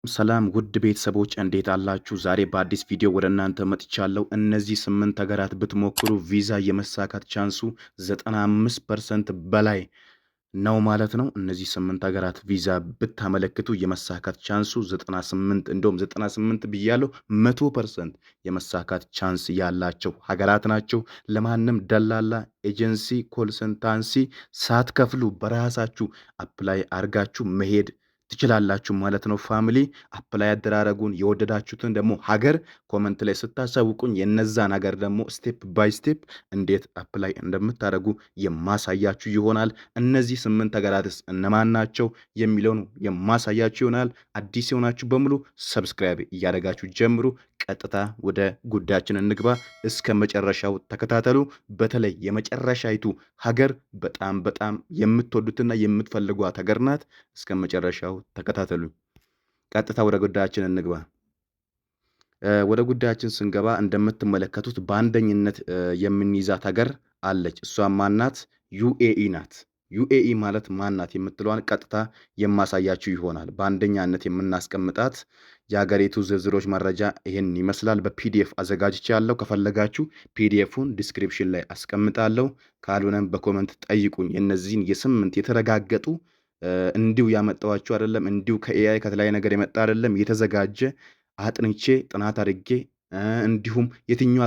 ሰላም ውድ ቤተሰቦች እንዴት አላችሁ? ዛሬ በአዲስ ቪዲዮ ወደ እናንተ መጥቻለሁ። እነዚህ 8 ሀገራት ብትሞክሩ ቪዛ የመሳካት ቻንሱ 95% በላይ ነው ማለት ነው። እነዚህ 8 ሀገራት ቪዛ ብታመለክቱ የመሳካት ቻንሱ 98 እንደውም 98 ብያለሁ 100% የመሳካት ቻንስ ያላቸው ሀገራት ናቸው። ለማንም ደላላ ኤጀንሲ ኮንሰልታንሲ ሳትከፍሉ በራሳችሁ አፕላይ አርጋችሁ መሄድ ትችላላችሁ ማለት ነው። ፋሚሊ አፕላይ አደራረጉን የወደዳችሁትን ደግሞ ሀገር ኮመንት ላይ ስታሳውቁኝ የነዛን ሀገር ደግሞ ስቴፕ ባይ ስቴፕ እንዴት አፕላይ እንደምታደርጉ የማሳያችሁ ይሆናል። እነዚህ 8 ሀገራትስ እነማን ናቸው የሚለውን የማሳያችሁ ይሆናል። አዲስ የሆናችሁ በሙሉ ሰብስክራይብ እያደረጋችሁ ጀምሩ። ቀጥታ ወደ ጉዳያችን እንግባ። እስከ መጨረሻው ተከታተሉ። በተለይ የመጨረሻይቱ ሀገር በጣም የምትወዱትና የምትፈልጓት ሀገር ናት። እስከ መጨረሻው ተከታተሉ። ቀጥታ ወደ ጉዳያችን እንግባ። ወደ ጉዳያችን ስንገባ እንደምትመለከቱት በአንደኝነት የምንይዛት ሀገር አለች። እሷም ማናት? ዩኤኢ ናት። ዩኤኢ ማለት ማናት የምትለዋን ቀጥታ የማሳያችሁ ይሆናል። በአንደኛነት የምናስቀምጣት የሀገሪቱ ዝርዝሮች መረጃ ይህን ይመስላል። በፒዲኤፍ አዘጋጅቻለሁ። ከፈለጋችሁ ፒዲኤፉን ዲስክሪፕሽን ላይ አስቀምጣለሁ። ካልሆነም በኮመንት ጠይቁኝ። የነዚህን የስምንት የተረጋገጡ እንዲሁ ያመጣዋችሁ አይደለም፣ እንዲሁ ከኤአይ ከተለያየ ነገር የመጣ አይደለም። የተዘጋጀ አጥንቼ ጥናት አድርጌ እንዲሁም የትኛው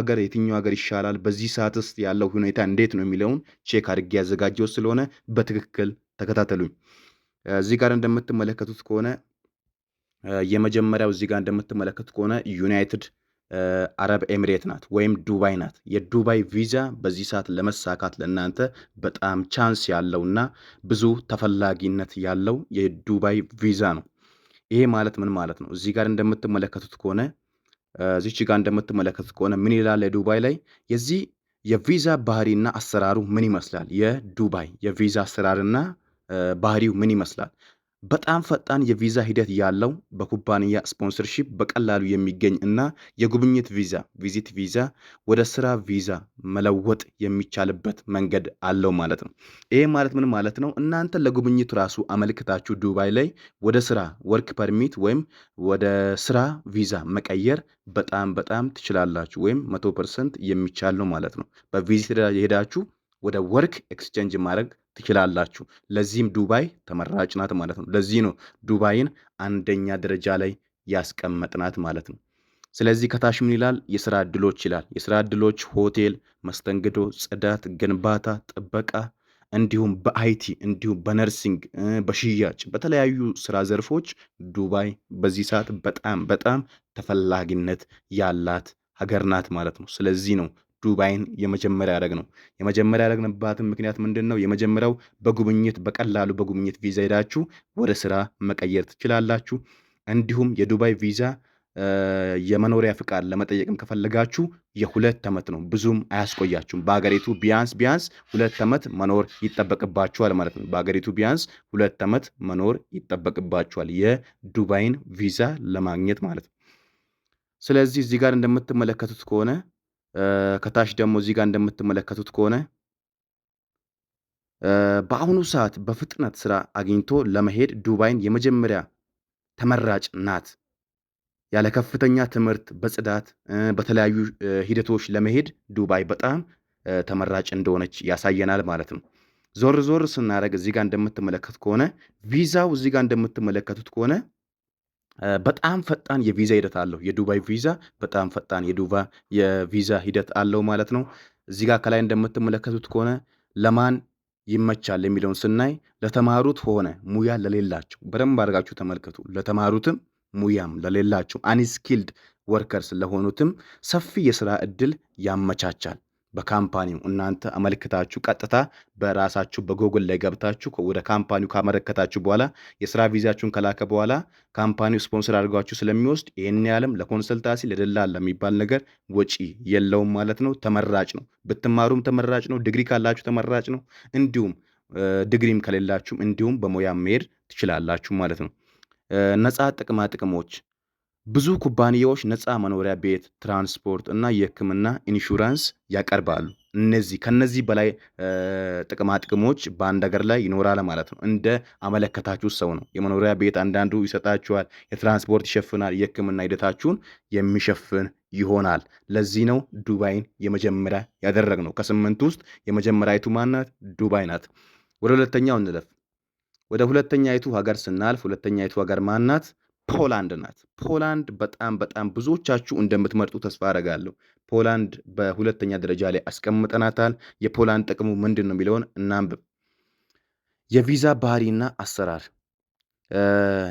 ሀገር ይሻላል፣ በዚህ ሰዓት ውስጥ ያለው ሁኔታ እንዴት ነው የሚለውን ቼክ አድርጌ ያዘጋጀው ስለሆነ በትክክል ተከታተሉኝ። እዚህ ጋር እንደምትመለከቱት ከሆነ የመጀመሪያው እዚህ ጋር እንደምትመለከቱት ከሆነ ዩናይትድ አረብ ኤሚሬት ናት ወይም ዱባይ ናት። የዱባይ ቪዛ በዚህ ሰዓት ለመሳካት ለእናንተ በጣም ቻንስ ያለውና ብዙ ተፈላጊነት ያለው የዱባይ ቪዛ ነው። ይሄ ማለት ምን ማለት ነው? እዚህ ጋር እንደምትመለከቱት ከሆነ ምን ይላል? የዱባይ ላይ የዚህ የቪዛ ባህሪና አሰራሩ ምን ይመስላል? የዱባይ የቪዛ አሰራርና ባህሪው ምን ይመስላል? በጣም ፈጣን የቪዛ ሂደት ያለው በኩባንያ ስፖንሰርሺፕ በቀላሉ የሚገኝ እና የጉብኝት ቪዛ ቪዚት ቪዛ ወደ ስራ ቪዛ መለወጥ የሚቻልበት መንገድ አለው ማለት ነው። ይሄ ማለት ምን ማለት ነው? እናንተ ለጉብኝት ራሱ አመልክታችሁ ዱባይ ላይ ወደ ስራ ወርክ ፐርሚት ወይም ወደ ስራ ቪዛ መቀየር በጣም ትችላላችሁ፣ ወይም 100% የሚቻል ነው ማለት ነው። በቪዚት የሄዳችሁ ወደ ወርክ ኤክስቼንጅ ማድረግ ትችላላችሁ። ለዚህም ዱባይ ተመራጭ ናት ማለት ነው። ለዚህ ነው ዱባይን አንደኛ ደረጃ ላይ ያስቀመጥናት ማለት ነው። ስለዚህ ከታች ምን ይላል? የስራ ዕድሎች ይላል። የስራ ዕድሎች ሆቴል፣ መስተንግዶ፣ ጽዳት፣ ግንባታ፣ ጥበቃ እንዲሁም በአይቲ እንዲሁም በነርሲንግ፣ በሽያጭ በተለያዩ ስራ ዘርፎች ዱባይ በዚህ ሰዓት በጣም ተፈላጊነት ያላት ሀገር ናት ማለት ነው። ስለዚህ ነው ዱባይን የመጀመሪያ ያደረግነው። የመጀመሪያ ያደረግንባትን ምክንያት ምንድን ነው? የመጀመሪያው በቀላሉ በጉብኝት ቪዛ ሄዳችሁ ወደ ስራ መቀየር ትችላላችሁ። እንዲሁም የዱባይ ቪዛ የመኖሪያ ፍቃድ ለመጠየቅም ከፈለጋችሁ የ2 ዓመት ነው። ብዙም አያስቆያችሁም። በሀገሪቱ ቢያንስ 2 ዓመት መኖር ይጠበቅባችኋል ማለት ነው። በሀገሪቱ ቢያንስ 2 ዓመት መኖር ይጠበቅባችኋል የዱባይን ቪዛ ለማግኘት ማለት ነው። ስለዚህ እዚህ ጋር እንደምትመለከቱት ከሆነ ከታች ደግሞ እዚህ ጋር እንደምትመለከቱት ከሆነ በአሁኑ ሰዓት በፍጥነት ስራ አግኝቶ ለመሄድ ዱባይን የመጀመሪያ ተመራጭ ናት። ያለ ከፍተኛ ትምህርት በጽዳት በተለያዩ ሂደቶች ለመሄድ ዱባይ በጣም ተመራጭ እንደሆነች ያሳየናል ማለት ነው። ዞር ስናደርግ እዚህ ጋር እንደምትመለከቱት ከሆነ ቪዛው እዚህ ጋር እንደምትመለከቱት ከሆነ በጣም ፈጣን የቪዛ ሂደት አለው። የዱባይ ቪዛ በጣም ፈጣን የቪዛ ሂደት አለው ማለት ነው። እዚህ ጋር ከላይ እንደምትመለከቱት ከሆነ ለማን ይመቻል የሚለውን ስናይ ለተማሩት ሆነ ሙያ ለሌላቸው በደንብ አድርጋችሁ ተመልከቱ። ለተማሩትም ሙያም ለሌላቸው አንስኪልድ ወርከርስ ለሆኑትም ሰፊ የስራ እድል ያመቻቻል። በካምፓኒው እናንተ አመልክታችሁ ቀጥታ በራሳችሁ በጎግል ላይ ገብታችሁ ወደ ካምፓኒው ካመለከታችሁ በኋላ የስራ ቪዛችሁን ከላከ በኋላ ካምፓኒው ስፖንሰር አድርጓችሁ ስለሚወስድ ይህን ያለም ለኮንሰልታሲ ለደላላ የሚባል ነገር ወጪ የለውም ማለት ነው። ተመራጭ ነው። ብትማሩም ተመራጭ ነው። ዲግሪ ካላችሁ ተመራጭ ነው። እንዲሁም ዲግሪም ከሌላችሁም እንዲሁም በሙያ መሄድ ትችላላችሁ ማለት ነው። ነፃ ጥቅማ ጥቅሞች ብዙ ኩባንያዎች ነፃ መኖሪያ ቤት፣ ትራንስፖርት እና የሕክምና ኢንሹራንስ ያቀርባሉ። እነዚህ ከነዚህ በላይ ጥቅማ ጥቅሞች በአንድ ሀገር ላይ ይኖራል ማለት ነው። እንደ አመለከታችሁ ሰው ነው። የመኖሪያ ቤት አንዳንዱ ይሰጣችኋል፣ የትራንስፖርት ይሸፍናል፣ የሕክምና ሂደታችሁን የሚሸፍን ይሆናል። ለዚህ ነው ዱባይን የመጀመሪያ ያደረግነው። ከስምንት ውስጥ የመጀመሪያይቱ ማናት? ዱባይ ናት። ወደ ሁለተኛው እንለፍ። ወደ ሁለተኛይቱ ሀገር ስናልፍ ሁለተኛይቱ ሀገር ማናት? ፖላንድ ናት። ፖላንድ በጣም በጣም ብዙዎቻችሁ እንደምትመርጡ ተስፋ አደርጋለሁ። ፖላንድ በሁለተኛ ደረጃ ላይ አስቀምጠናታል። የፖላንድ ጥቅሙ ምንድን ነው የሚለውን እናንብብ። የቪዛ ባህሪና አሰራር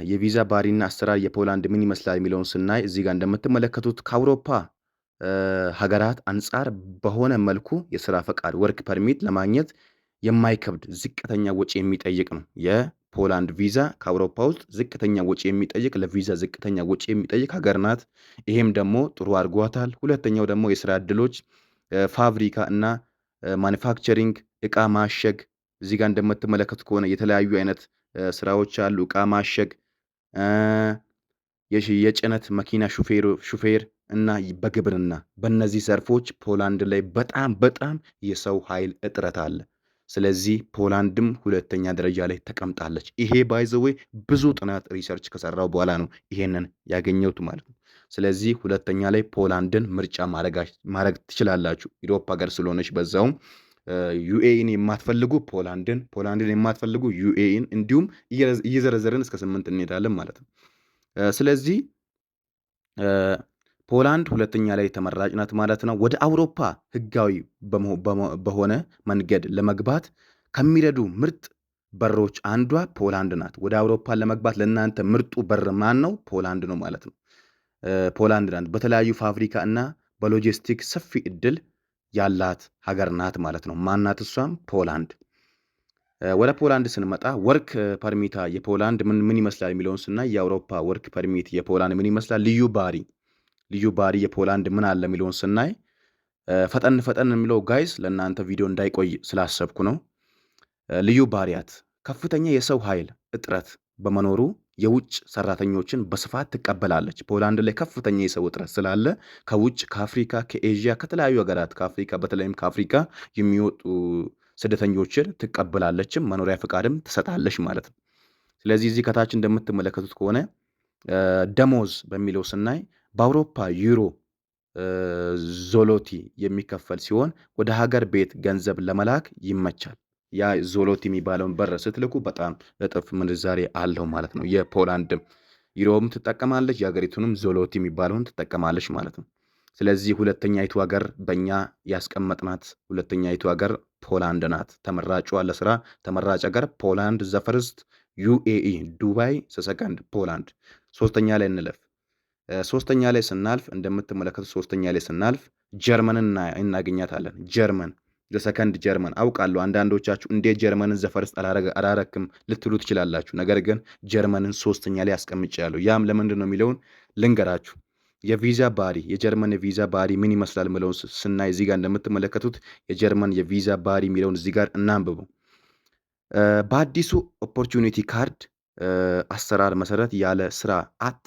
የቪዛ ባህሪና አሰራር የፖላንድ ምን ይመስላል የሚለውን ስናይ እዚህ ጋር እንደምትመለከቱት ከአውሮፓ ሀገራት አንጻር በሆነ መልኩ የስራ ፈቃድ ወርክ ፐርሚት ለማግኘት የማይከብድ ዝቅተኛ ወጪ የሚጠይቅ ነው። የፖላንድ ቪዛ ከአውሮፓ ውስጥ ዝቅተኛ ወጪ የሚጠይቅ ለቪዛ ዝቅተኛ ወጪ የሚጠይቅ ሀገር ናት። ይሄም ደግሞ ጥሩ አድርጓታል። ሁለተኛው ደግሞ የስራ ዕድሎች ፋብሪካ እና ማኒፋክቸሪንግ፣ እቃ ማሸግ እዚህ ጋር እንደምትመለከቱት ከሆነ የተለያዩ አይነት ስራዎች አሉ። እቃ ማሸግ፣ የጭነት መኪና ሹፌር እና በግብርና በእነዚህ ዘርፎች ፖላንድ ላይ በጣም በጣም የሰው ኃይል እጥረት አለ። ስለዚህ ፖላንድም ሁለተኛ ደረጃ ላይ ተቀምጣለች። ይሄ ባይዘዌ ብዙ ጥናት ሪሰርች ከሰራው በኋላ ነው ይሄንን ያገኘሁት ማለት ነው። ስለዚህ ሁለተኛ ላይ ፖላንድን ምርጫ ማድረግ ትችላላችሁ። ኢሮፓ ሀገር ስለሆነች በዛውም ዩኤኢን የማትፈልጉ ፖላንድን የማትፈልጉ ዩኤኢን እንዲሁም እየዘረዘርን እስከ 8 እንሄዳለን ማለት ነው። ስለዚህ ፖላንድ ሁለተኛ ላይ ተመራጭ ናት ማለት ነው። ወደ አውሮፓ ህጋዊ በሆነ መንገድ ለመግባት ከሚረዱ ምርጥ በሮች አንዷ ፖላንድ ናት። ወደ አውሮፓ ለመግባት ለእናንተ ምርጡ በር ማን ነው? ፖላንድ ነው ማለት ነው። ፖላንድ ናት። በተለያዩ ፋብሪካ እና በሎጂስቲክ ሰፊ እድል ያላት ሀገር ናት ማለት ነው። ማናት? እሷም ፖላንድ። ወደ ፖላንድ ስንመጣ ወርክ ፐርሚታ የፖላንድ ምን ይመስላል የሚለውን ስናይ የአውሮፓ ወርክ ፐርሚት የፖላንድ ምን ይመስላል? ልዩ ባህሪ የፖላንድ ምን አለ የሚለውን ስናይ ፈጠን የሚለው ጋይስ ለእናንተ ቪዲዮ እንዳይቆይ ስላሰብኩ ነው። ልዩ ባህሪያት ከፍተኛ የሰው ኃይል እጥረት በመኖሩ የውጭ ሰራተኞችን በስፋት ትቀበላለች። ፖላንድ ላይ ከፍተኛ የሰው እጥረት ስላለ ከውጭ ከአፍሪካ፣ ከኤዥያ፣ ከተለያዩ ሀገራት ከአፍሪካ በተለይም ከአፍሪካ የሚወጡ ስደተኞችን ትቀበላለችም መኖሪያ ፈቃድም ትሰጣለች ማለት ነው። ስለዚህ እዚህ ከታች እንደምትመለከቱት ከሆነ ደሞዝ በሚለው ስናይ በአውሮፓ ዩሮ ዞሎቲ የሚከፈል ሲሆን ወደ ሀገር ቤት ገንዘብ ለመላክ ይመቻል። ያ ዞሎቲ የሚባለውን በር ስትልኩ በጣም እጥፍ ምንዛሬ አለው ማለት ነው። የፖላንድም ዩሮም ትጠቀማለች፣ የሀገሪቱንም ዞሎቲ የሚባለውን ትጠቀማለች ማለት ነው። ስለዚህ ሁለተኛይቱ ሀገር በእኛ ያስቀመጥናት ሁለተኛይቱ ሀገር ፖላንድ ናት። ተመራጯ ለስራ ተመራጭ ሀገር ፖላንድ ዘፈርስት ዩኤኢ ዱባይ ሰሰከንድ ፖላንድ። ሶስተኛ ላይ እንለፍ። ሶስተኛ ላይ ስናልፍ እንደምትመለከቱት ሶስተኛ ላይ ስናልፍ ጀርመንን እናገኛታለን። ጀርመን ዘሰከንድ ጀርመን። አውቃለሁ አንዳንዶቻችሁ እንዴት ጀርመንን ዘፈርስት አላረክም ልትሉ ትችላላችሁ። ነገር ግን ጀርመንን ሶስተኛ ላይ አስቀምጫለሁ። ያም ለምንድን ነው የሚለውን ልንገራችሁ። የቪዛ ባህሪ የጀርመን የቪዛ ባህሪ ምን ይመስላል የሚለውን ስናይ እዚህ ጋር እንደምትመለከቱት የጀርመን የቪዛ ባህሪ የሚለውን እዚህ ጋር እናንብበው። በአዲሱ ኦፖርቹኒቲ ካርድ አሰራር መሰረት ያለ ስራ አጥ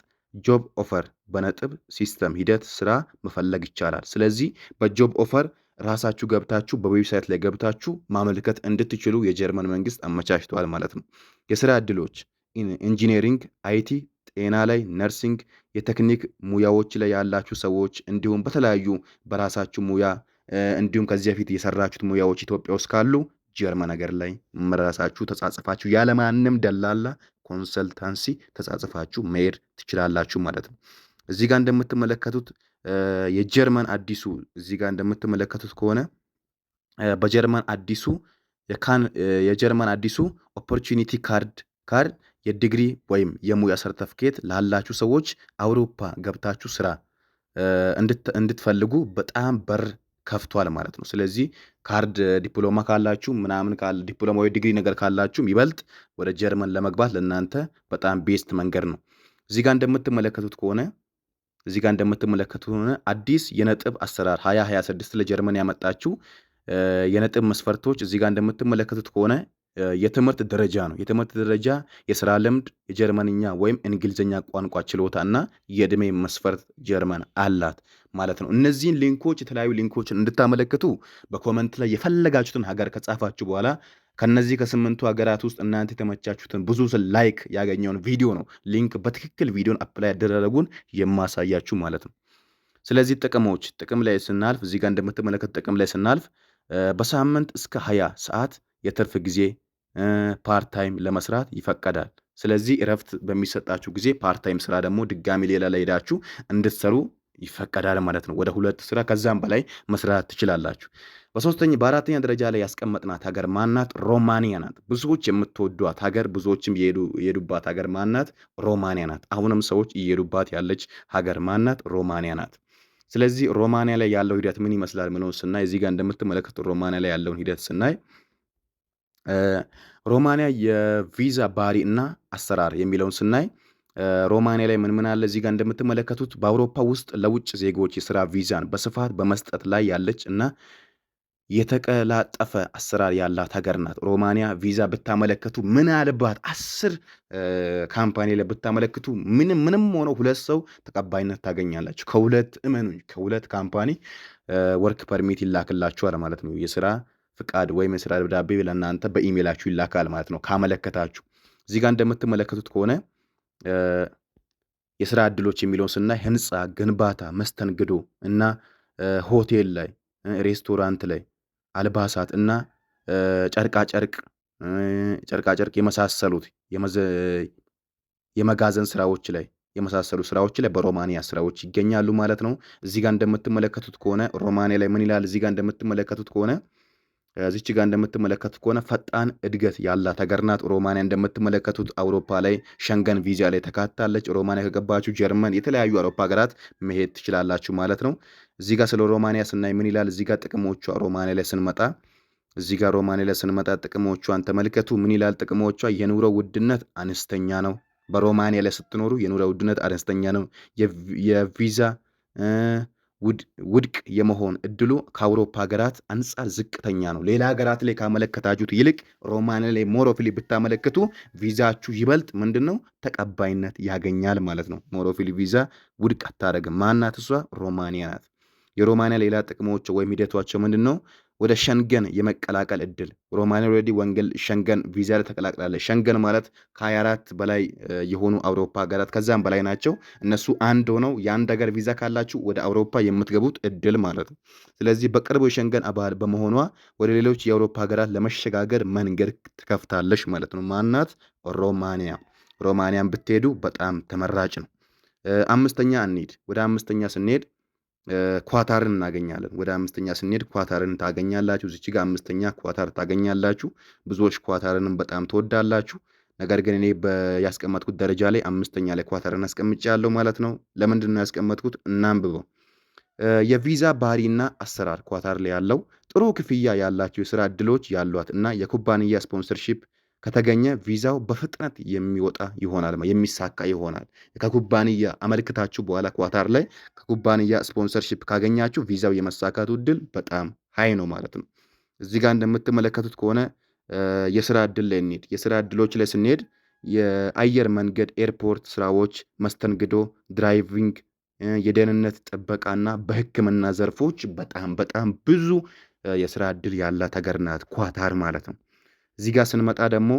ጆብ ኦፈር በነጥብ ሲስተም ሂደት ስራ መፈለግ ይቻላል። ስለዚህ በጆብ ኦፈር ራሳችሁ ገብታችሁ በዌብሳይት ላይ ገብታችሁ ማመልከት እንድትችሉ የጀርመን መንግስት አመቻችተዋል ማለት ነው። የስራ ዕድሎች ኢንጂነሪንግ፣ አይቲ፣ ጤና ላይ፣ ነርሲንግ፣ የቴክኒክ ሙያዎች ላይ ያላችሁ ሰዎች እንዲሁም በተለያዩ በራሳችሁ ሙያ እንዲሁም ከዚህ በፊት የሰራችሁት ሙያዎች ኢትዮጵያ ውስጥ ካሉ ጀርመን ሀገር ላይ ራሳችሁ ተጻጽፋችሁ ያለማንም ደላላ ኮንሰልታንሲ ተጻጽፋችሁ መሄድ ትችላላችሁ ማለት ነው። እዚህ ጋር እንደምትመለከቱት የጀርመን አዲሱ እዚህ ጋር እንደምትመለከቱት ከሆነ የጀርመን አዲሱ ኦፖርቹኒቲ ካርድ የዲግሪ ወይም የሙያ ሰርተፍኬት ላላችሁ ሰዎች አውሮፓ ገብታችሁ ስራ እንድትፈልጉ በጣም በር ከፍቷል ማለት ነው። ስለዚህ ካርድ ዲፕሎማ ካላችሁ ምናምን ዲፕሎማ ወይ ዲግሪ ነገር ካላችሁ ይበልጥ ወደ ጀርመን ለመግባት ለእናንተ በጣም ቤስት መንገድ ነው። እዚህ ጋር እንደምትመለከቱት ከሆነ አዲስ የነጥብ አሰራር 2026 ለጀርመን ያመጣችው የነጥብ መስፈርቶች እዚህ ጋር እንደምትመለከቱት ከሆነ የትምህርት ደረጃ ነው። የትምህርት ደረጃ የስራ ልምድ፣ የጀርመንኛ ወይም እንግሊዝኛ ቋንቋ ችሎታ እና የዕድሜ መስፈርት ጀርመን አላት ማለት ነው። እነዚህን ሊንኮች የተለያዩ ሊንኮችን እንድታመለክቱ በኮመንት ላይ የፈለጋችሁትን ሀገር ከጻፋችሁ በኋላ ከነዚህ ከ8ቱ ሀገራት ውስጥ እናንተ የተመቻችሁትን ብዙ ላይክ ያገኘውን ቪዲዮ ነው ሊንክ በትክክል ቪዲዮን አፕላይ ያደረጉን የማሳያችሁ ማለት ነው። ስለዚህ ጥቅም ላይ ስናልፍ እዚህ ጋር እንደምትመለከት ጥቅም ላይ ስናልፍ በሳምንት እስከ 20 ሰዓት የትርፍ ጊዜ ፓርት ታይም ለመስራት ይፈቀዳል። ስለዚህ እረፍት በሚሰጣችሁ ጊዜ ፓርት ታይም ስራ ደግሞ ድጋሚ ሌላ ላይ ሄዳችሁ እንድትሰሩ ይፈቀዳል ማለት ነው። ወደ 2 ስራ ከዛም በላይ መስራት ትችላላችሁ። በአራተኛ ደረጃ ላይ ያስቀመጥናት ሀገር ማናት? ሮማኒያ ናት። ብዙዎች የምትወዷት ሀገር፣ ብዙዎችም የሄዱባት ሀገር ማናት? ሮማኒያ ናት። አሁንም ሰዎች እየሄዱባት ያለች ሀገር ማናት? ሮማኒያ ናት። ስለዚህ ሮማኒያ ላይ ያለው ሂደት ምን ይመስላል ምለውን ስናይ እዚህ ጋር እንደምትመለከቱ ሮማኒያ ላይ ያለውን ሂደት ስናይ ሮማኒያ የቪዛ ባህሪ እና አሰራር የሚለውን ስናይ ሮማኒያ ላይ ምን አለ? እዚህ ጋር እንደምትመለከቱት በአውሮፓ ውስጥ ለውጭ ዜጎች የስራ ቪዛን በስፋት በመስጠት ላይ ያለች እና የተቀላጠፈ አሰራር ያላት ሀገር ናት። ሮማኒያ ቪዛ ብታመለከቱ ምናልባት 10 ካምፓኒ ላይ ብታመለክቱ ምንም ሆነው 2 ሰው ተቀባይነት ታገኛላችሁ። ከሁለት ካምፓኒ ወርክ ፐርሚት ይላክላችኋል ማለት ነው። የስራ ፍቃድ ወይም የስራ ደብዳቤ ለእናንተ በኢሜይላችሁ ይላካል ማለት ነው ካመለከታችሁ። እዚህ ጋር እንደምትመለከቱት ከሆነ የስራ እድሎች የሚለውን ስናይ ህንፃ ግንባታ፣ መስተንግዶ እና ሆቴል ላይ፣ ሬስቶራንት ላይ፣ አልባሳት እና ጨርቃጨርቅ የመሳሰሉት የመጋዘን ስራዎች ላይ የመሳሰሉ ስራዎች ላይ በሮማኒያ ስራዎች ይገኛሉ ማለት ነው። እዚህ ጋር እንደምትመለከቱት ከሆነ ሮማኒያ ላይ ምን ይላል? እዚህ ጋር እንደምትመለከቱት ከሆነ እዚች ጋር እንደምትመለከቱት ከሆነ ፈጣን እድገት ያላት ሀገር ናት ሮማኒያ። እንደምትመለከቱት አውሮፓ ላይ ሸንገን ቪዛ ላይ ተካታለች። ሮማኒያ ከገባችሁ ጀርመን፣ የተለያዩ አውሮፓ ሀገራት መሄድ ትችላላችሁ ማለት ነው። እዚህ ጋር ስለ ሮማኒያ ስናይ ምን ይላል? እዚህ ጋር ጥቅሞቿ ሮማኒያ ላይ ስንመጣ ጥቅሞቿን ተመልከቱ። ምን ይላል ጥቅሞቿ? የኑሮ ውድነት አነስተኛ ነው። በሮማኒያ ላይ ስትኖሩ የኑሮ ውድነት አነስተኛ ነው። የቪዛ ውድቅ የመሆን እድሉ ከአውሮፓ ሀገራት አንጻር ዝቅተኛ ነው። ሌላ ሀገራት ላይ ካመለከታችሁት ይልቅ ሮማኒያ ላይ ሞሮፊሊ ብታመለክቱ ቪዛችሁ ይበልጥ ምንድነው ተቀባይነት ያገኛል ማለት ነው። ሞሮፊሊ ቪዛ ውድቅ አታደርግም። ማናት እሷ? ሮማኒያ ናት። የሮማኒያ ሌላ ጥቅሞች ወይም ሂደቷቸው ምንድነው? ወደ ሸንገን የመቀላቀል እድል። ሮማኒያ ኦልሬዲ ሸንገን ቪዛ ላይ ተቀላቅላለች። ሸንገን ማለት ከ24 በላይ የሆኑ አውሮፓ ሀገራት ከዛም በላይ ናቸው። እነሱ አንድ ሆነው የአንድ ሀገር ቪዛ ካላችሁ ወደ አውሮፓ የምትገቡት እድል ማለት ነው። ስለዚህ በቅርቡ የሸንገን አባል በመሆኗ ወደ ሌሎች የአውሮፓ ሀገራት ለመሸጋገር መንገድ ትከፍታለች ማለት ነው። ማናት? ሮማኒያ። ሮማኒያን ብትሄዱ በጣም ተመራጭ ነው። አምስተኛ እንሂድ። ወደ አምስተኛ ስንሄድ ኳታርን እናገኛለን። ወደ አምስተኛ ስንሄድ ኳታርን ታገኛላችሁ። እዚች ጋር አምስተኛ ኳታር ታገኛላችሁ። ብዙዎች ኳታርንም በጣም ትወዳላችሁ። ነገር ግን እኔ ያስቀመጥኩት ደረጃ ላይ አምስተኛ ላይ ኳታርን አስቀምጫለሁ ማለት ነው። ለምንድን ነው ያስቀመጥኩት? እናንብበው። የቪዛ ባህሪና አሰራር ኳታር ላይ ያለው ጥሩ ክፍያ ያላቸው የስራ እድሎች ያሏት እና የኩባንያ ስፖንሰርሺፕ ከተገኘ ቪዛው በፍጥነት የሚወጣ ይሆናል፣ የሚሳካ ይሆናል። ከኩባንያ አመልክታችሁ በኋላ ኳታር ላይ ከኩባንያ ስፖንሰርሺፕ ካገኛችሁ ቪዛው የመሳካቱ እድል በጣም ሀይ ነው ማለት ነው። እዚህ ጋር እንደምትመለከቱት ከሆነ የስራ እድል ላይ እንሂድ። የስራ እድሎች ላይ ስንሄድ የአየር መንገድ፣ ኤርፖርት ስራዎች፣ መስተንግዶ፣ ድራይቪንግ፣ የደህንነት ጥበቃና በሕክምና ዘርፎች በጣም ብዙ የስራ እድል ያላት ሀገር ናት ኳታር ማለት ነው። እዚህ ጋር ስንመጣ ደግሞ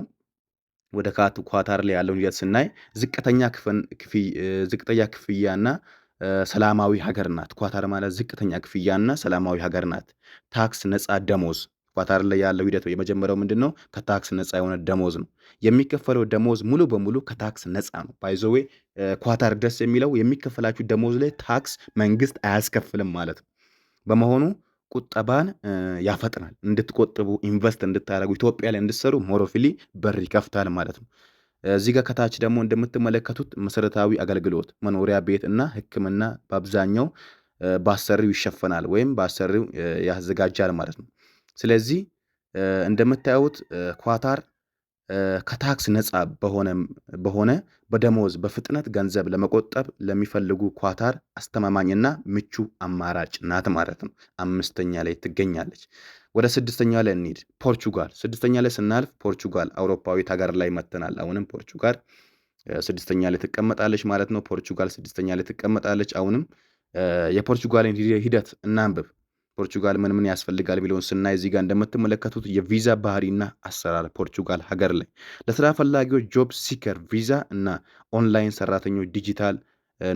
ወደ ኳታር ላይ ያለውን ሂደት ስናይ ዝቅተኛ ክፍያና ሰላማዊ ሀገር ናት። ኳታር ማለት ዝቅተኛ ክፍያና ሰላማዊ ሀገር ናት። ታክስ ነፃ ደሞዝ። ኳታር ላይ ያለው ሂደት የመጀመሪያው ምንድን ነው? ከታክስ ነፃ የሆነ ደሞዝ ነው። የሚከፈለው ደሞዝ ሙሉ በሙሉ ከታክስ ነፃ ነው። ባይዘዌ ኳታር ደስ የሚለው የሚከፈላችሁ ደሞዝ ላይ ታክስ መንግስት አያስከፍልም ማለት ነው። በመሆኑ ቁጠባን ያፈጥናል። እንድትቆጥቡ ኢንቨስት እንድታደርጉ ኢትዮጵያ ላይ እንድትሰሩ ሞሮፊሊ በር ይከፍታል ማለት ነው። እዚህ ጋር ከታች ደግሞ እንደምትመለከቱት መሰረታዊ አገልግሎት መኖሪያ ቤት እና ሕክምና በአብዛኛው በአሰሪው ይሸፈናል ወይም በአሰሪው ያዘጋጃል ማለት ነው። ስለዚህ እንደምታዩት ኳታር ከታክስ ነፃ በሆነ በደሞዝ በፍጥነት ገንዘብ ለመቆጠብ ለሚፈልጉ ኳታር አስተማማኝና ምቹ አማራጭ ናት ማለት ነው። አምስተኛ ላይ ትገኛለች። ወደ ስድስተኛ ላይ እንሂድ። ፖርቹጋል ስድስተኛ ላይ ስናልፍ ፖርቹጋል አውሮፓዊት ሀገር ላይ መጥተናል። አሁንም ፖርቹጋል ስድስተኛ ላይ ትቀመጣለች ማለት ነው። ፖርቹጋል ስድስተኛ ላይ ትቀመጣለች። አሁንም የፖርቹጋልን ሂደት እናንብብ። ፖርቹጋል ምን ምን ያስፈልጋል ቢለውን ስናይ እዚህ ጋር እንደምትመለከቱት የቪዛ ባህሪና አሰራር ፖርቹጋል ሀገር ላይ ለስራ ፈላጊዎች ጆብ ሲከር ቪዛ እና ኦንላይን ሰራተኞች ዲጂታል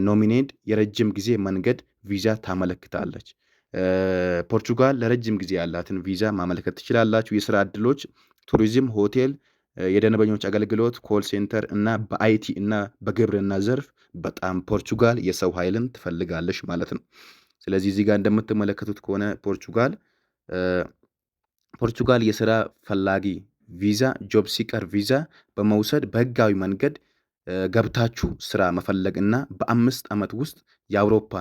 ኖሚኔድ የረጅም ጊዜ መንገድ ቪዛ ታመለክታለች። ፖርቹጋል ለረጅም ጊዜ ያላትን ቪዛ ማመልከት ትችላላችሁ። የስራ ዕድሎች ቱሪዝም፣ ሆቴል፣ የደንበኞች አገልግሎት፣ ኮል ሴንተር እና በአይቲ እና በግብርና ዘርፍ በጣም ፖርቹጋል የሰው ኃይልን ትፈልጋለች ማለት ነው። ስለዚህ እዚህ ጋር እንደምትመለከቱት ከሆነ ፖርቹጋል የስራ ፈላጊ ቪዛ ጆብ ሲቀር ቪዛ በመውሰድ በህጋዊ መንገድ ገብታችሁ ስራ መፈለግ እና በ5 ዓመት ውስጥ የአውሮፓ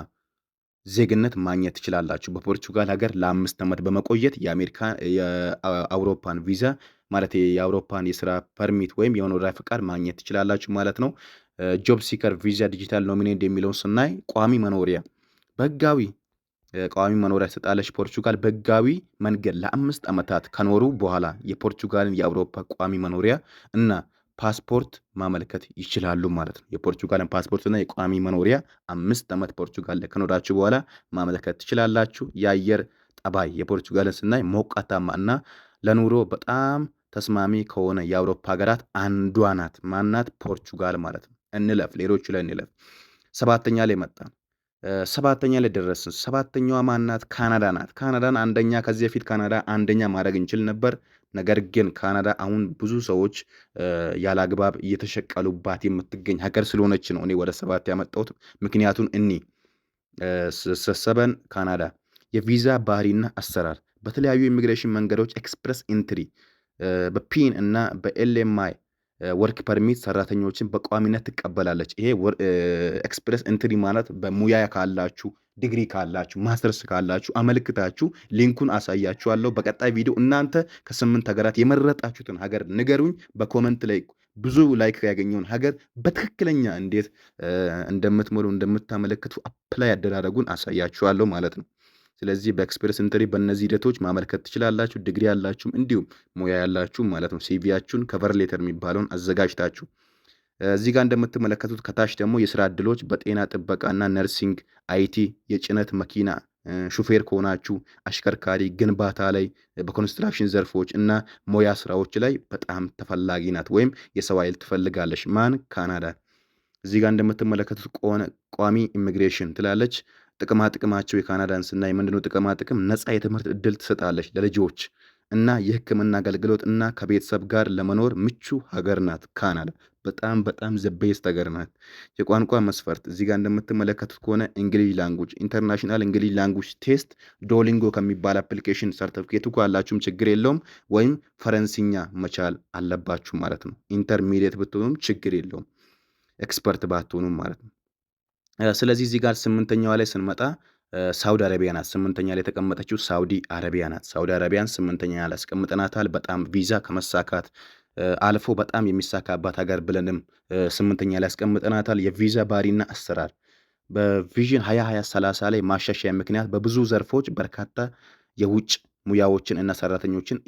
ዜግነት ማግኘት ትችላላችሁ። በፖርቹጋል ሀገር ለ5 ዓመት በመቆየት የአውሮፓን ቪዛ ማለት የአውሮፓን የስራ ፐርሚት ወይም የመኖሪያ ፍቃድ ማግኘት ትችላላችሁ ማለት ነው። ጆብ ሲከር ቪዛ ዲጂታል ኖሚኔድ የሚለውን ስናይ ቋሚ መኖሪያ በህጋዊ ቋሚ መኖሪያ ትሰጣለች ፖርቹጋል። በህጋዊ መንገድ ለ5 ዓመታት ከኖሩ በኋላ የፖርቹጋልን የአውሮፓ ቋሚ መኖሪያ እና ፓስፖርት ማመልከት ይችላሉ ማለት ነው። የፖርቹጋልን ፓስፖርትና የቋሚ መኖሪያ 5 ዓመት ፖርቹጋል ላይ ከኖራችሁ በኋላ ማመልከት ትችላላችሁ። የአየር ጠባይ የፖርቹጋልን ስናይ ሞቃታማ እና ለኑሮ በጣም ተስማሚ ከሆነ የአውሮፓ ሀገራት አንዷ ናት። ማናት? ፖርቹጋል ማለት ነው። እንለፍ፣ ሌሎቹ ላይ እንለፍ። ሰባተኛ ላይ መጣን። ሰባተኛ ላይ ደረስን። ሰባተኛዋ ማናት? ካናዳ ናት። ካናዳን አንደኛ ከዚህ በፊት ካናዳ አንደኛ ማድረግ እንችል ነበር። ነገር ግን ካናዳ አሁን ብዙ ሰዎች ያለ አግባብ እየተሸቀሉባት የምትገኝ ሀገር ስለሆነች ነው እኔ ወደ 7 ያመጣሁት። ምክንያቱም ሰበን ካናዳ የቪዛ ባህሪና አሰራር በተለያዩ ኢሚግሬሽን መንገዶች ኤክስፕረስ ኢንትሪ በፒን እና በኤልኤምአይ ወርክ ፐርሚት ሰራተኞችን በቋሚነት ትቀበላለች። ይሄ ኤክስፕረስ ኢንትሪ ማለት በሙያ ካላችሁ፣ ዲግሪ ካላችሁ፣ ማስተርስ ካላችሁ አመልክታችሁ ሊንኩን አሳያችኋለሁ በቀጣይ ቪዲዮ። እናንተ ከ8 ሀገራት የመረጣችሁትን ሀገር ንገሩኝ በኮመንት ላይ። ብዙ ላይክ ያገኘውን ሀገር በትክክለኛ እንዴት እንደምትሞሉ እንደምታመለክቱ አፕላይ አደራረጉን አሳያችኋለሁ ማለት ነው። ስለዚህ በኤክስፕረስ ኢንትሪ በእነዚህ ሂደቶች ማመልከት ትችላላችሁ። ዲግሪ ያላችሁም እንዲሁም ሙያ ያላችሁ ማለት ነው። ሲቪያችሁን ከቨር ሌተር የሚባለውን አዘጋጅታችሁ እዚህ ጋር እንደምትመለከቱት ከታች ደግሞ የስራ ዕድሎች በጤና ጥበቃና ነርሲንግ፣ አይቲ፣ የጭነት መኪና ሹፌር ከሆናችሁ አሽከርካሪ፣ ግንባታ ላይ በኮንስትራክሽን ዘርፎች እና ሙያ ስራዎች ላይ በጣም ተፈላጊ ናት ወይም የሰው ኃይል ትፈልጋለች። ማን? ካናዳ። እዚህ ጋር እንደምትመለከቱት ቋሚ ኢሚግሬሽን ትላለች። ጥቅማ ጥቅማቸው የካናዳን ስናይ ምንድነው? ጥቅማ ጥቅም ነፃ የትምህርት እድል ትሰጣለች ለልጆች እና የሕክምና አገልግሎት እና ከቤተሰብ ጋር ለመኖር ምቹ ሀገር ናት ካናዳ። በጣም ዘቤስት ሀገር ናት። የቋንቋ መስፈርት እዚህ ጋር እንደምትመለከቱት ከሆነ እንግሊዝ ላንጉጅ ኢንተርናሽናል እንግሊዝ ላንጉጅ ቴስት ዶሊንጎ ከሚባል አፕሊኬሽን ሰርተፊኬቱ ካላችሁም ችግር የለውም፣ ወይም ፈረንሲኛ መቻል አለባችሁ ማለት ነው። ኢንተርሚዲየት ብትሆኑም ችግር የለውም፣ ኤክስፐርት ባትሆኑም ማለት ነው። ስለዚህ እዚህ ጋር 8ኛዋ ላይ ስንመጣ ሳውዲ አረቢያ ናት። 8ኛ ላይ የተቀመጠችው ሳውዲ አረቢያ ናት። ሳውዲ አረቢያን 8ኛ ላይ አስቀምጠናታል። በጣም ቪዛ ከመሳካት አልፎ በጣም የሚሳካባት ሀገር ብለንም 8ኛ ላይ አስቀምጠናታል። የቪዛ ባህሪና አሰራር በቪዥን 2030 ላይ ማሻሻያ ምክንያት በብዙ ዘርፎች በርካታ የውጭ ሙያዎችን እና ሰራተኞችን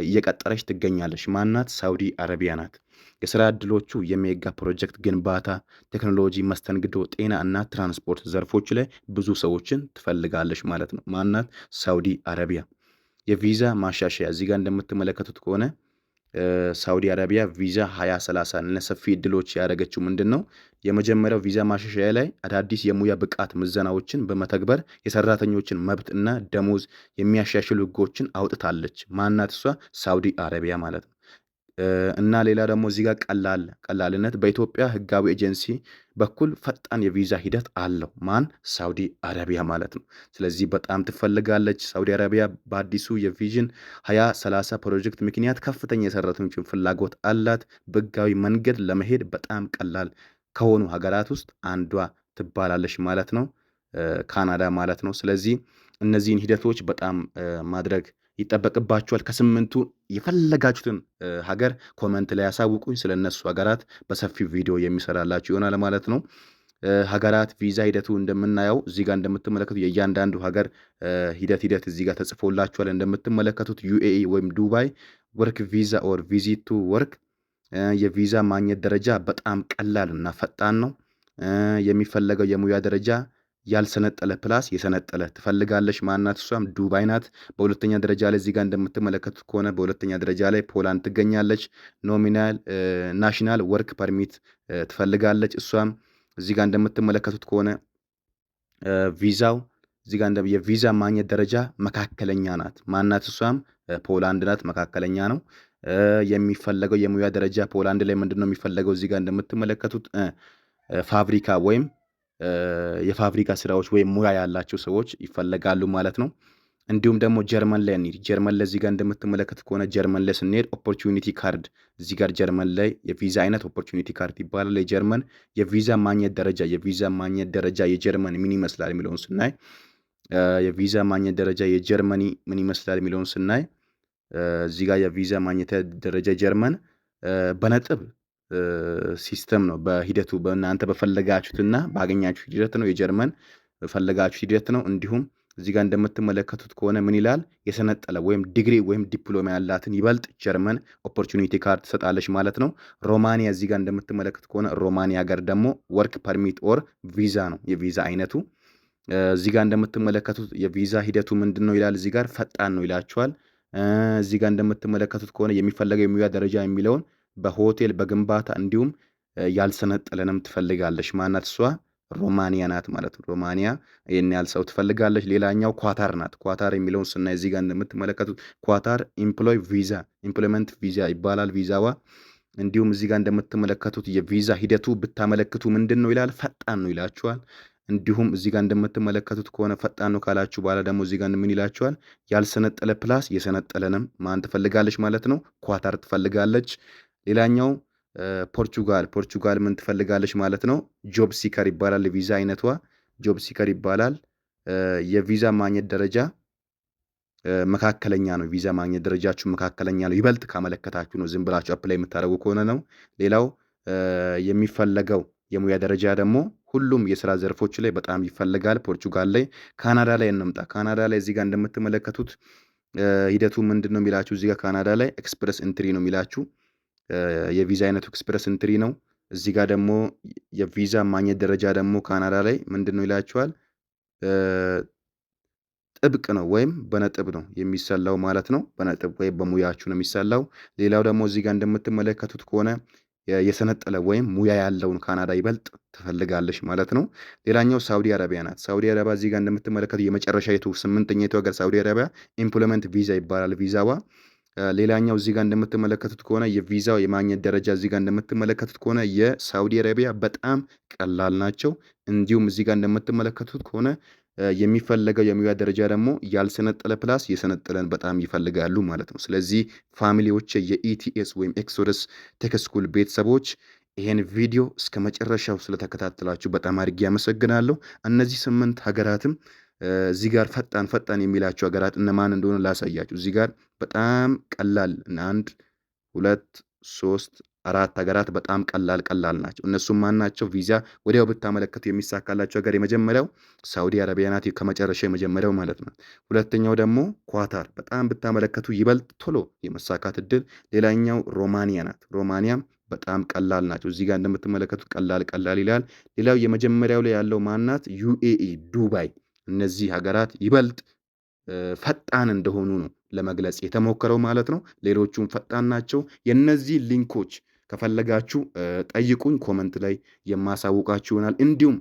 እየቀጠረች ትገኛለች። ማናት? ሳውዲ አረቢያ ናት። የስራ ዕድሎቹ የሜጋ ፕሮጀክት ግንባታ፣ ቴክኖሎጂ፣ መስተንግዶ፣ ጤና እና ትራንስፖርት ዘርፎች ላይ ብዙ ሰዎችን ትፈልጋለች ማለት ነው። ማናት? ሳውዲ አረቢያ። የቪዛ ማሻሻያ እዚህ ጋር እንደምትመለከቱት ከሆነ ሳውዲ አረቢያ ቪዛ 2030 ለሰፊ ዕድሎች ያደረገችው ምንድን ነው? የመጀመሪያው ቪዛ ማሻሻያ ላይ አዳዲስ የሙያ ብቃት ምዘናዎችን በመተግበር የሰራተኞችን መብት እና ደሞዝ የሚያሻሽሉ ሕጎችን አውጥታለች። ማናት እሷ? ሳውዲ አረቢያ ማለት ነው። እና ሌላ ደግሞ እዚህ ጋር ቀላልነት በኢትዮጵያ ሕጋዊ ኤጀንሲ በኩል ፈጣን የቪዛ ሂደት አለው። ማን? ሳውዲ አረቢያ ማለት ነው። ስለዚህ በጣም ትፈልጋለች ሳውዲ አረቢያ። በአዲሱ የቪዥን 2030 ፕሮጀክት ምክንያት ከፍተኛ የሰራተኞችን ፍላጎት አላት። በሕጋዊ መንገድ ለመሄድ በጣም ቀላል ከሆኑ ሀገራት ውስጥ አንዷ ትባላለች ማለት ነው፣ ካናዳ ማለት ነው። ስለዚህ እነዚህን ሂደቶች በጣም ማድረግ ይጠበቅባችኋል። ከ8ቱ የፈለጋችሁትን ሀገር ኮመንት ላይ ያሳውቁኝ። ስለነሱ ሀገራት በሰፊው ቪዲዮ የሚሰራላችሁ ይሆናል ማለት ነው። ሀገራት ቪዛ ሂደቱ እንደምናየው እዚህ ጋር እንደምትመለከቱት የእያንዳንዱ ሀገር ሂደት እዚህ ጋር ተጽፎላችኋል። እንደምትመለከቱት ዩኤኢ ወይም ዱባይ ወርክ ቪዛ ኦር ቪዚት ቱ ወርክ የቪዛ ማግኘት ደረጃ በጣም ቀላል እና ፈጣን ነው። የሚፈለገው የሙያ ደረጃ ያልሰነጠለ ፕላስ የሰነጠለ ትፈልጋለች። ማናት? እሷም ዱባይ ናት። በሁለተኛ ደረጃ ላይ እዚህ ጋር እንደምትመለከቱት ከሆነ በሁለተኛ ደረጃ ላይ ፖላንድ ትገኛለች። ናሽናል ወርክ ፐርሚት ትፈልጋለች። እሷም እዚህ ጋር እንደምትመለከቱት ከሆነ ቪዛው እዚህ ጋር የቪዛ ማግኘት ደረጃ መካከለኛ ናት። ማናት? እሷም ፖላንድ ናት። መካከለኛ ነው። የሚፈለገው የሙያ ደረጃ ፖላንድ ላይ ምንድን ነው የሚፈለገው? እዚህ ጋር እንደምትመለከቱት ፋብሪካ ወይም የፋብሪካ ስራዎች ወይም ሙያ ያላቸው ሰዎች ይፈለጋሉ ማለት ነው። እንዲሁም ደግሞ ጀርመን ላይ እንሂድ። ጀርመን ላይ እዚህ ጋር እንደምትመለከቱት ከሆነ ጀርመን ላይ ስንሄድ ኦፖርቹኒቲ ካርድ እዚህ ጋር ጀርመን ላይ የቪዛ አይነት ኦፖርቹኒቲ ካርድ ይባላል። የጀርመን የቪዛ ማግኘት ደረጃ የጀርመን ምን ይመስላል የሚለውን ስናይ የቪዛ ማግኘት ደረጃ የጀርመኒ ምን ይመስላል የሚለውን ስናይ እዚህ ጋር የቪዛ ማግኘት ደረጃ ጀርመን በነጥብ ሲስተም ነው። በሂደቱ በእናንተ በፈለጋችሁትና ባገኛችሁት ሂደት ነው። የጀርመን በፈለጋችሁት ሂደት ነው። እንዲሁም እዚህ ጋር እንደምትመለከቱት ከሆነ ምን ይላል? የሰነጠለ ወይም ዲግሪ ወይም ዲፕሎማ ያላትን ይበልጥ ጀርመን ኦፖርቹኒቲ ካርድ ትሰጣለች ማለት ነው። ሮማኒያ እዚህ ጋር እንደምትመለከቱት ከሆነ ሮማኒያ ሀገር ደግሞ ወርክ ፐርሚት ኦር ቪዛ ነው የቪዛ አይነቱ። እዚህ ጋር እንደምትመለከቱት የቪዛ ሂደቱ ምንድን ነው ይላል? እዚህ ጋር ፈጣን ነው ይላችኋል። እዚህ ጋር እንደምትመለከቱት ከሆነ የሚፈለገው የሙያ ደረጃ የሚለውን በሆቴል በግንባታ እንዲሁም ያልሰነጠለንም ትፈልጋለች። ማናት? እሷ ሮማኒያ ናት ማለት ነው። ሮማኒያ ይህን ያህል ሰው ትፈልጋለች። ሌላኛው ኳታር ናት። ኳታር የሚለውን ስናይ እዚህ ጋር እንደምትመለከቱት ኳታር ኢምፕሎይመንት ቪዛ ይባላል ቪዛዋ። እንዲሁም እዚህ ጋር እንደምትመለከቱት የቪዛ ሂደቱ ብታመለክቱ ምንድን ነው ይላል? ፈጣን ነው ይላችኋል። እንዲሁም እዚህ ጋር እንደምትመለከቱት ከሆነ ፈጣን ነው ካላችሁ በኋላ ደግሞ እዚህ ጋር ምን ይላችኋል? ያልሰነጠለ ፕላስ የሰነጠለንም ማን ትፈልጋለች ማለት ነው? ኳታር ትፈልጋለች። ሌላኛው ፖርቹጋል ምን ትፈልጋለች ማለት ነው? ጆብ ሲከር ይባላል። የቪዛ አይነቷ ጆብ ሲከር ይባላል። የቪዛ ማግኘት ደረጃ መካከለኛ ነው። ቪዛ ማግኘት ደረጃችሁ መካከለኛ ነው። ይበልጥ ካመለከታችሁ ነው። ዝም ብላችሁ አፕላይ የምታደርጉ ከሆነ ነው። ሌላው የሚፈለገው የሙያ ደረጃ ደግሞ ሁሉም የስራ ዘርፎች ላይ በጣም ይፈልጋል። ፖርቹጋል ላይ። ካናዳ ላይ እንምጣ። ካናዳ ላይ እዚህ ጋር እንደምትመለከቱት ሂደቱ ምንድን ነው የሚላችሁ? እዚህ ጋር ካናዳ ላይ ኤክስፕረስ ኢንትሪ ነው የሚላችሁ። የቪዛ አይነቱ ኤክስፕረስ ኢንትሪ ነው። እዚህ ጋር ደግሞ የቪዛ ማግኘት ደረጃ ደግሞ ካናዳ ላይ ምንድን ነው ይላችኋል? ጥብቅ ነው ወይም በነጥብ ነው የሚሰላው ማለት ነው። በነጥብ ወይም በሙያችሁ ነው የሚሰላው። ሌላው ደግሞ እዚህ ጋር እንደምትመለከቱት ከሆነ የሰነጠለ ወይም ሙያ ያለውን ካናዳ ይበልጥ ትፈልጋለች ማለት ነው። ሌላኛው ሳውዲ አረቢያ ናት። ሳውዲ አረቢያ እዚህ ጋር እንደምትመለከቱት የመጨረሻይቱ 8ኛይቱ ሀገር ሳውዲ አረቢያ ኢምፕሎይመንት ቪዛ ይባላል ቪዛዋ። ሌላኛው እዚህ ጋር እንደምትመለከቱት ከሆነ የቪዛው የማግኘት ደረጃ እዚህ ጋር እንደምትመለከቱት ከሆነ የሳውዲ አረቢያ በጣም ቀላል ናቸው። እንዲሁም እዚህ ጋር እንደምትመለከቱት ከሆነ የሚፈለገው የሙያ ደረጃ ደግሞ ያልሰነጠለ ፕላስ የሰነጠለን በጣም ይፈልጋሉ ማለት ነው። ስለዚህ ፋሚሊዎች የኢቲኤስ ወይም ኤክሶደስ ቴክ ስኩል ቤተሰቦች ይሄን ቪዲዮ እስከ መጨረሻው ስለተከታተላችሁ በጣም አድርጌ ያመሰግናለሁ። እነዚህ 8 ሀገራትም እዚህ ጋር ፈጣን የሚላቸው ሀገራት እነማን እንደሆነ ላሳያችሁ። እዚህ ጋር በጣም ቀላል 1 2 3 4 ሀገራት በጣም ቀላል ናቸው። እነሱም ማን ናቸው? ቪዛ ወዲያው ብታመለከቱ የሚሳካላቸው ሀገር የመጀመሪያው ሳውዲ አረቢያ ናት፣ ከመጨረሻ የመጀመሪያው ማለት ነው። ሁለተኛው ደግሞ ኳታር፣ በጣም ብታመለከቱ ይበልጥ ቶሎ የመሳካት እድል። ሌላኛው ሮማኒያ ናት። ሮማኒያም በጣም ቀላል ናቸው። እዚህ ጋር እንደምትመለከቱት ቀላል ይላል። ሌላው የመጀመሪያው ላይ ያለው ማናት? ዩኤኢ ዱባይ። እነዚህ ሀገራት ይበልጥ ፈጣን እንደሆኑ ነው ለመግለጽ የተሞከረው ማለት ነው። ሌሎቹም ፈጣን ናቸው። የነዚህ ሊንኮች ከፈለጋችሁ ጠይቁኝ፣ ኮመንት ላይ የማሳውቃችሁ ይሆናል። እንዲሁም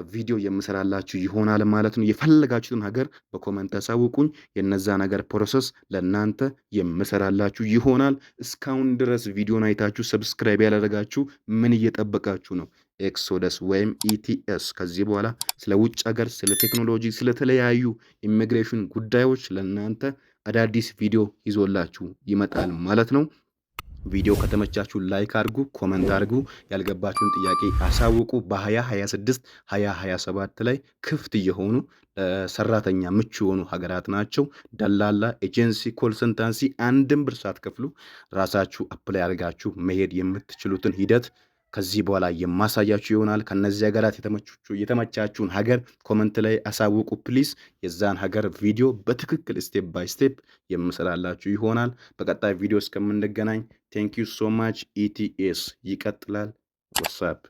ቪዲዮ የምሰራላችሁ ይሆናል ማለት ነው። የፈለጋችሁትን ሀገር በኮመንት አሳውቁኝ። የነዛን ሀገር ፕሮሰስ ለእናንተ የምሰራላችሁ ይሆናል። እስካሁን ድረስ ቪዲዮን አይታችሁ ሰብስክራይብ ያላደረጋችሁ ምን እየጠበቃችሁ ነው? ኤክሶደስ ወይም ኢቲኤስ ከዚህ በኋላ ስለ ውጭ ሀገር፣ ስለ ቴክኖሎጂ፣ ስለተለያዩ ኢሚግሬሽን ጉዳዮች ለእናንተ አዳዲስ ቪዲዮ ይዞላችሁ ይመጣል ማለት ነው። ቪዲዮ ከተመቻችሁ ላይክ አድርጉ፣ ኮመንት አድርጉ፣ ያልገባችሁን ጥያቄ አሳውቁ። በ2026 2027 ላይ ክፍት የሆኑ ሰራተኛ ምቹ የሆኑ ሀገራት ናቸው። ደላላ፣ ኤጀንሲ፣ ኮንሰልታንሲ አንድም ብር ሳትከፍሉ ራሳችሁ አፕላይ አድርጋችሁ መሄድ የምትችሉትን ሂደት ከዚህ በኋላ የማሳያችሁ ይሆናል። ከነዚህ ሀገራት የተመቻችሁን ሀገር ኮመንት ላይ አሳውቁ ፕሊስ። የዛን ሀገር ቪዲዮ በትክክል ስቴፕ ባይ ስቴፕ የምሰራላችሁ ይሆናል። በቀጣይ ቪዲዮ እስከምንገናኝ ቴንክ ዩ ሶ ማች። ኢቲኤስ ይቀጥላል። ወሳፕ